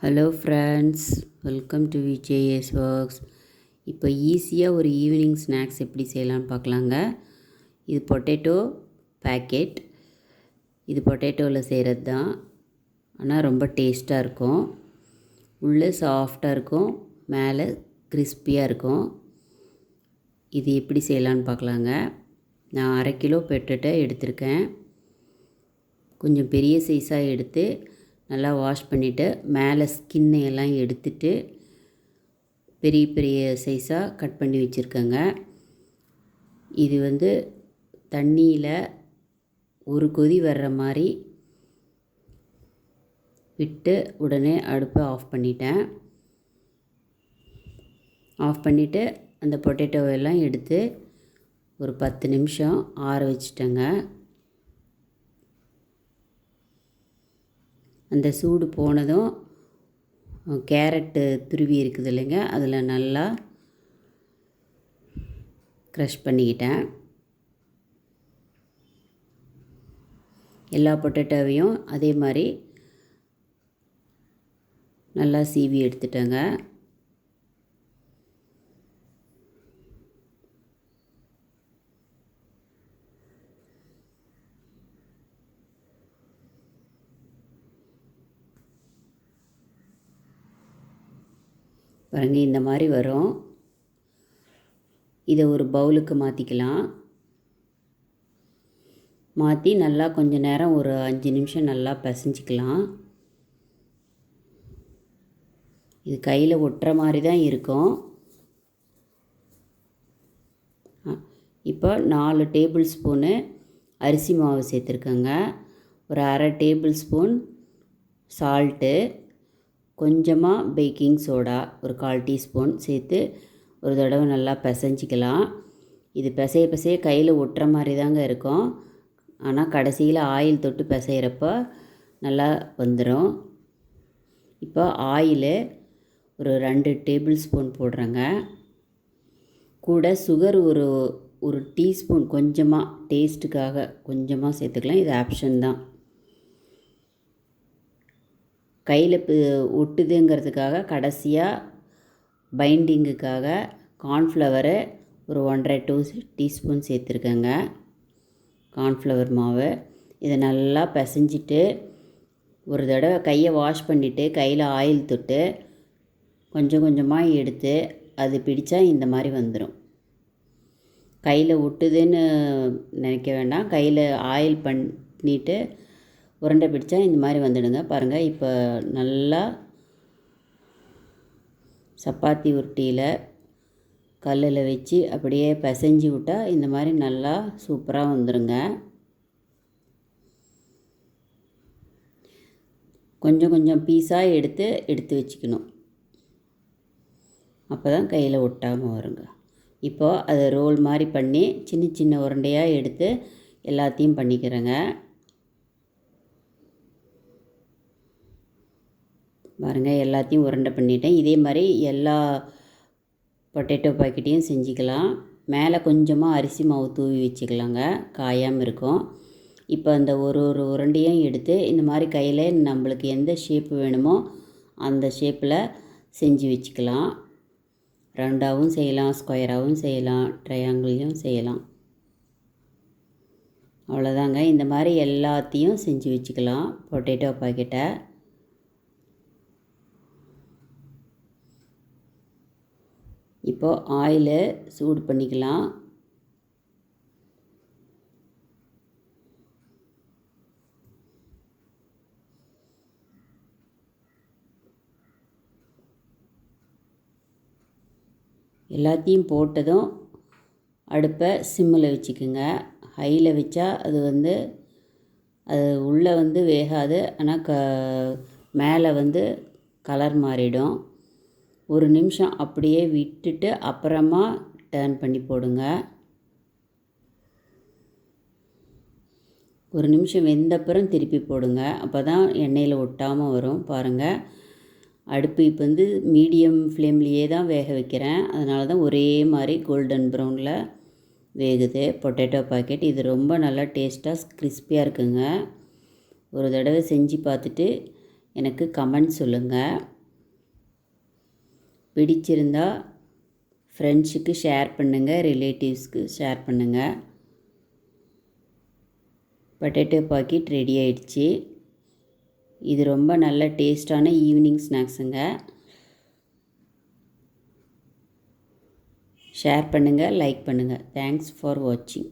Hello friends, welcome to VJS works. இப்போ ஈஸியாக ஒரு ஈவினிங் ஸ்நாக்ஸ் எப்படி செய்யலான்னு பார்க்கலாங்க. இது பொட்டேட்டோ பேக்கெட். இது பொட்டேட்டோவில் செய்கிறது தான். ஆனால் ரொம்ப டேஸ்ட்டாக இருக்கும். உள்ளே சாஃப்டாக இருக்கும், மேலே கிறிஸ்பியாக இருக்கும். இது எப்படி செய்யலான்னு பார்க்கலாங்க. நான் 1/2 கிலோ பொட்டேட்டோ எடுத்திருக்கேன். கொஞ்சம் பெரிய சைஸாக எடுத்து நல்லா வாஷ் பண்ணிவிட்டு மேலே ஸ்கின்னை எல்லாம் எடுத்துட்டு பெரிய பெரிய சைஸாக கட் பண்ணி வச்சுருக்கேங்க. இது தண்ணியில் ஒரு கொதி வர்ற மாதிரி விட்டு உடனே அடுப்பை ஆஃப் பண்ணிட்டேன். ஆஃப் பண்ணிவிட்டு அந்த பொட்டேட்டோவெல்லாம் எடுத்து ஒரு 10 நிமிஷம் ஆற வச்சுட்டேங்க. அந்த சூடு போனதும் கேரட்டு துருவி இருக்குது இல்லைங்க, அதில் நல்லா க்ரஷ் பண்ணிக்கிட்டேன். எல்லா பொட்டேட்டோவையும் அதே மாதிரி நல்லா சீவி எடுத்துட்டேங்க. பாருங்க, இந்த மாதிரி வரும். இதை ஒரு பவுலுக்கு மாற்றிக்கலாம். மாற்றி நல்லா கொஞ்சம் நேரம் ஒரு 5 நிமிஷம் நல்லா பிசைஞ்சிக்கலாம். இது கையில் ஒட்டுற மாதிரி தான் இருக்கும். இப்போ 4 டேபிள் ஸ்பூனு அரிசி மாவு சேர்த்துருக்கேங்க. ஒரு 1/2 டேபிள் ஸ்பூன் சால்ட்டு, கொஞ்சமாக பேக்கிங் சோடா ஒரு 1/4 டீஸ்பூன் சேர்த்து ஒரு தடவை நல்லா பிசைஞ்சிக்கலாம். இது பிசைய கையில் ஒட்டுற மாதிரி தாங்க இருக்கும். ஆனால் கடைசியில் ஆயில் தொட்டு பிசைகிறப்ப நல்லா வந்துடும். இப்போ ஆயிலு ஒரு 2 டேபிள் ஸ்பூன் போடுறேங்க. கூட சுகர் ஒரு டீஸ்பூன் கொஞ்சமாக டேஸ்ட்டுக்காக கொஞ்சமாக சேர்த்துக்கலாம். இது ஆப்ஷன் தான். கையில் ஒட்டுதுங்கிறதுக்காக கடைசியாக பைண்டிங்குக்காக கார்ன்ஃப்ளவரு ஒரு 1.5-2 டீஸ்பூன் சேர்த்துருக்கேங்க. கார்ன்ஃப்ளவர் மாவு. இதை நல்லா பிசைஞ்சிட்டு ஒரு தடவை கையை வாஷ் பண்ணிவிட்டு கையில் ஆயில் தொட்டு கொஞ்சம் கொஞ்சமாக எடுத்து அது பிடிச்சா இந்த மாதிரி வந்துடும். கையில் ஒட்டுதுன்னு நினைக்க வேண்டாம். கையில் ஆயில் பண்ணிவிட்டு உருண்டை பிடிச்சா இந்த மாதிரி வந்துடுங்க. பாருங்கள், இப்போ நல்லா சப்பாத்தி உருட்டியில் கல்லில் வச்சு அப்படியே பிசைஞ்சி விட்டால் இந்த மாதிரி நல்லா சூப்பராக வந்துடுங்க. கொஞ்சம் கொஞ்சம் பீஸாக எடுத்து வச்சுக்கணும். அப்போ தான் கையில் ஒட்டாமல் வருங்க. இப்போது அதை ரோல் மாதிரி பண்ணி சின்ன சின்ன உருண்டையாக எடுத்து எல்லாத்தையும் பண்ணிக்கிறேங்க. பாருங்கள், எல்லாத்தையும் உருண்டை பண்ணிட்டேன். இதே மாதிரி எல்லா பொட்டேட்டோ பாக்கெட்டையும் செஞ்சுக்கலாம். மேலே கொஞ்சமாக அரிசி மாவு தூவி வச்சுக்கலாங்க, காயாமல் இருக்கும். இப்போ அந்த ஒரு உருண்டையும் எடுத்து இந்த மாதிரி கையில் நம்மளுக்கு எந்த ஷேப்பு வேணுமோ அந்த ஷேப்பில் செஞ்சு வச்சுக்கலாம். ரவுண்டாகவும் செய்யலாம், ஸ்கொயராகவும் செய்யலாம், ட்ரையாங்கிளையும் செய்யலாம். அவ்வளோதாங்க. இந்த மாதிரி எல்லாத்தையும் செஞ்சு வச்சுக்கலாம் பொட்டேட்டோ பாக்கெட்டை. இப்போது ஆயிலை சூடு பண்ணிக்கலாம். எல்லாத்தையும் போட்டதும் அடுப்பை சிம்மில் வச்சுக்குங்க. ஹையில் வச்சா அது உள்ளே வேகாது. ஆனால் மேலே கலர் மாறிடும். ஒரு நிமிஷம் அப்படியே விட்டுட்டு அப்புறமா டர்ன் பண்ணி போடுங்க. ஒரு நிமிஷம் வெந்தப்புறம் திருப்பி போடுங்க. அப்போ தான் எண்ணெயில் ஒட்டாமல் வரும். பாருங்கள், அடுப்பு இப்போ மீடியம் ஃப்ளேம்லேயே தான் வேக வைக்கிறேன். அதனால தான் ஒரே மாதிரி கோல்டன் ப்ரௌனில் வேகுது பொட்டேட்டோ பாக்கெட். இது ரொம்ப நல்லா டேஸ்ட்டாக கிறிஸ்பியாக இருக்குங்க. ஒரு தடவை செஞ்சு பார்த்துட்டு எனக்கு கமெண்ட் சொல்லுங்கள். பிடிச்சிருந்தா ஃப்ரெண்ட்ஸுக்கு ஷேர் பண்ணுங்கள், ரிலேட்டிவ்ஸ்க்கு ஷேர் பண்ணுங்கள். பொட்டேட்டோ பாக்கெட் ரெடி ஆயிடுச்சு. இது ரொம்ப நல்ல டேஸ்டான ஈவினிங் ஸ்நாக்ஸுங்க. ஷேர் பண்ணுங்கள், லைக் பண்ணுங்கள். தேங்க்ஸ் ஃபார் வாட்சிங்.